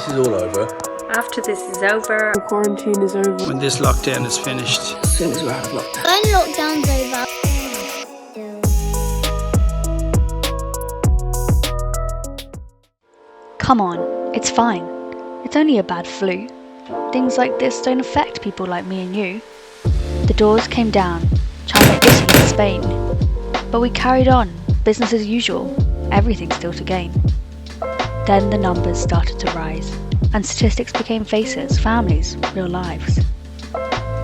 this is all over. After this is over, the quarantine is over. When this lockdown is finished. As soon as we're out of lockdown. When lockdown's over. Come on, it's fine. It's only a bad flu. Things like this don't affect people like me and you. The doors came down, China, Italy and Spain. But we carried on, business as usual, everything still to gain. Then the numbers started to rise, and statistics became faces, families, real lives.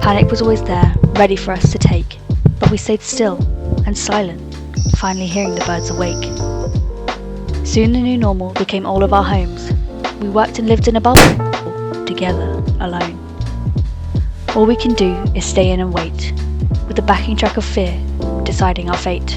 Panic was always there, ready for us to take, but we stayed still and silent, finally hearing the birds awake. Soon the new normal became all of our homes. We worked and lived in a bubble, together, alone. All we can do is stay in and wait, with the backing track of fear deciding our fate.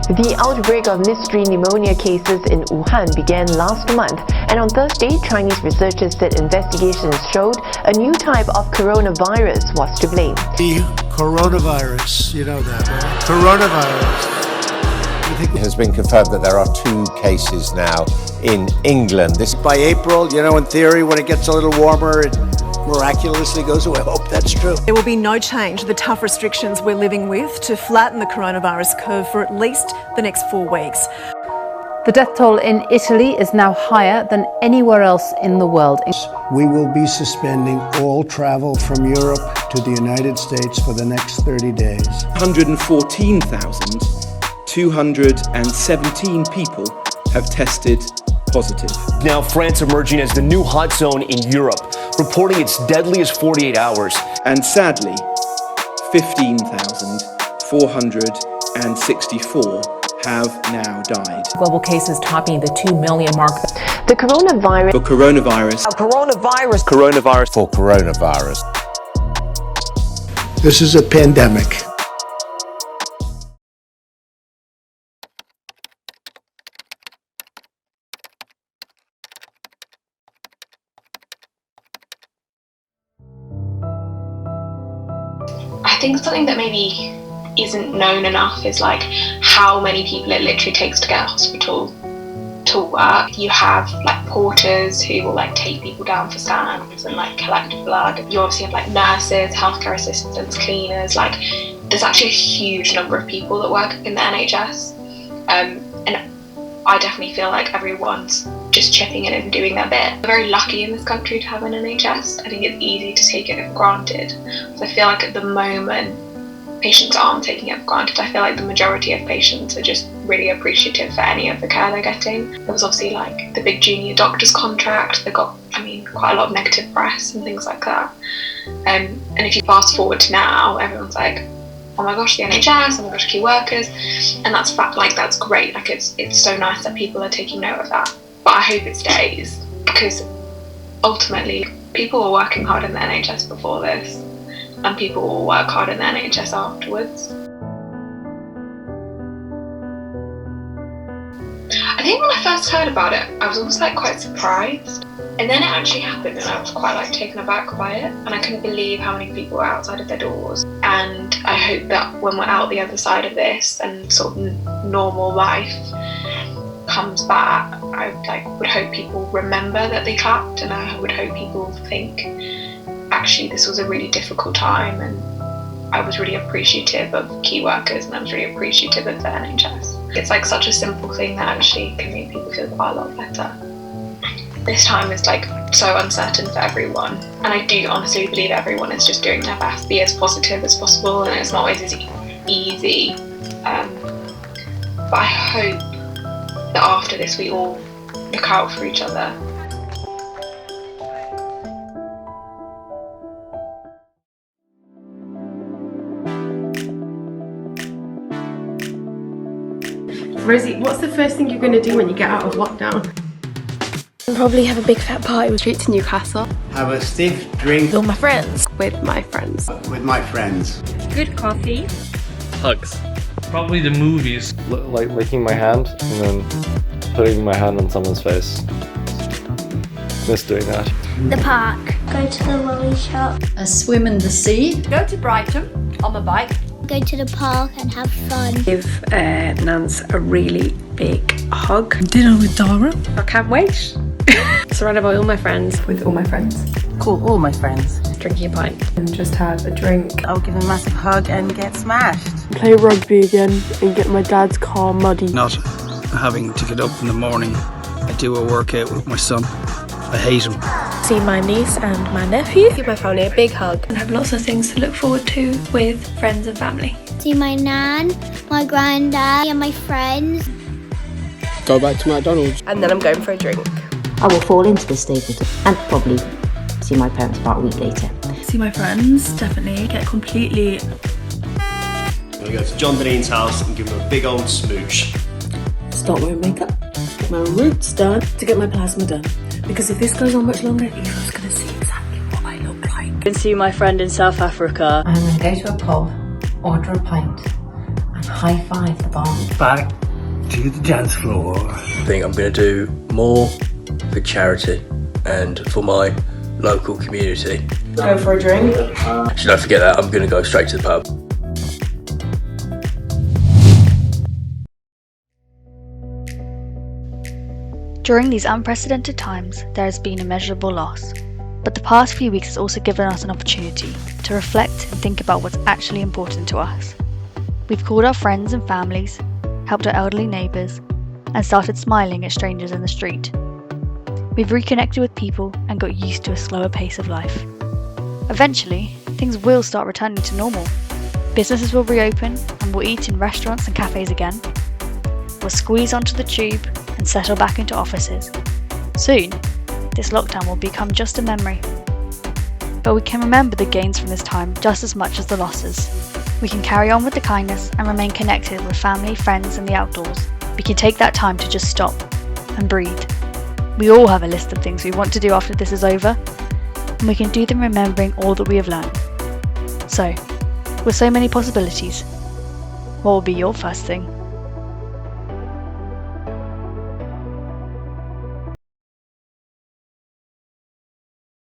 The outbreak of mystery pneumonia cases in Wuhan began last month, and on Thursday, Chinese researchers said investigations showed a new type of coronavirus was to blame. The coronavirus, you know that, right? Coronavirus. It has been confirmed that there are 2 cases now in England. This by April, you know, in theory, when it gets a little warmer, it miraculously goes away. I hope that's true. There will be no change to the tough restrictions we're living with to flatten the coronavirus curve for at least the next 4 weeks. The death toll in Italy is now higher than anywhere else in the world. We will be suspending all travel from Europe to the United States for the next 30 days. 114,217 people have tested positive. Now France emerging as the new hot zone in Europe, reporting its deadliest 48 hours. And sadly, 15,464 have now died. Global cases topping the 2 million mark. The coronavirus. For coronavirus. Coronavirus. Coronavirus. For coronavirus. This is a pandemic. I think something that maybe isn't known enough is like how many people it literally takes to get to hospital to work. You have like porters who will like take people down for scans and like collect blood. You obviously have like nurses, healthcare assistants, cleaners. Like there's actually a huge number of people that work in the NHS, and I definitely feel like everyone's just chipping in and doing their bit. We're very lucky in this country to have an NHS. I think it's easy to take it for granted. So I feel like at the moment, patients aren't taking it for granted. I feel like the majority of patients are just really appreciative for any of the care they're getting. There was obviously like the big junior doctors contract that got, quite a lot of negative press and things like that. And if you fast forward to now, everyone's like, oh my gosh, the NHS, oh my gosh, key workers. And that's that's great. Like it's so nice that people are taking note of that. But I hope it stays, because ultimately people were working hard in the NHS before this, and people will work hard in the NHS afterwards. I think when I first heard about it, I was almost like quite surprised. And then it actually happened and I was quite like taken aback by it. And I couldn't believe how many people were outside of their doors. And I hope that when we're out the other side of this and sort of normal life comes back, I would hope people remember that they clapped, and I would hope people think, actually this was a really difficult time and I was really appreciative of key workers and I was really appreciative of the NHS. It's like such a simple thing that actually can make people feel quite a lot better. This time is like so uncertain for everyone, and I do honestly believe everyone is just doing their best to be as positive as possible, and it's not always as easy. But I hope that after this we all look out for each other. Rosie, what's the first thing you're going to do when you get out of lockdown? I'll probably have a big fat party straight to Newcastle. Have a stiff drink. With all my friends. With my friends. With my friends. Good coffee. Hugs. Probably the movies. Like licking my hand and then putting my hand on someone's face. Miss doing that. The park. Go to the lolly shop. A swim in the sea. Go to Brighton on my bike. Go to the park and have fun. Give Nance a really big A hug. Dinner with Dara. I can't wait. Surrounded by all my friends. With all my friends. Call all my friends. Drinking a pint. And just have a drink. I'll give a massive hug and get smashed. Play rugby again and get my dad's car muddy. Not having to get up in the morning. I do a workout with my son. I hate him. See my niece and my nephew. Give my family a big hug. And have lots of things to look forward to with friends and family. See my nan, my granddad, and my friends. Go back to McDonald's. And then I'm going for a drink. I will fall into the Stapleton and probably see my parents about a week later. See my friends, definitely. Get completely... I'm going to go to John Deneen's house and give him a big old smooch. Start wearing makeup, get my roots done, to get my plasma done. Because if this goes on much longer, Eva's going to see exactly what I look like. And see my friend in South Africa. I'm going to go to a pub, order a pint, and high-five the bomb. Back to the dance floor. I think I'm going to do more for charity and for my local community. Go for a drink. Actually, don't forget that, I'm going to go straight to the pub. During these unprecedented times, there has been immeasurable loss. But the past few weeks has also given us an opportunity to reflect and think about what's actually important to us. We've called our friends and families, helped our elderly neighbours, and started smiling at strangers in the street. We've reconnected with people and got used to a slower pace of life. Eventually, things will start returning to normal. Businesses will reopen and we'll eat in restaurants and cafes again. We'll squeeze onto the tube and settle back into offices. Soon, this lockdown will become just a memory. But we can remember the gains from this time just as much as the losses. We can carry on with the kindness and remain connected with family, friends and the outdoors. We can take that time to just stop and breathe. We all have a list of things we want to do after this is over, and we can do them remembering all that we have learned. So, with so many possibilities, what will be your first thing?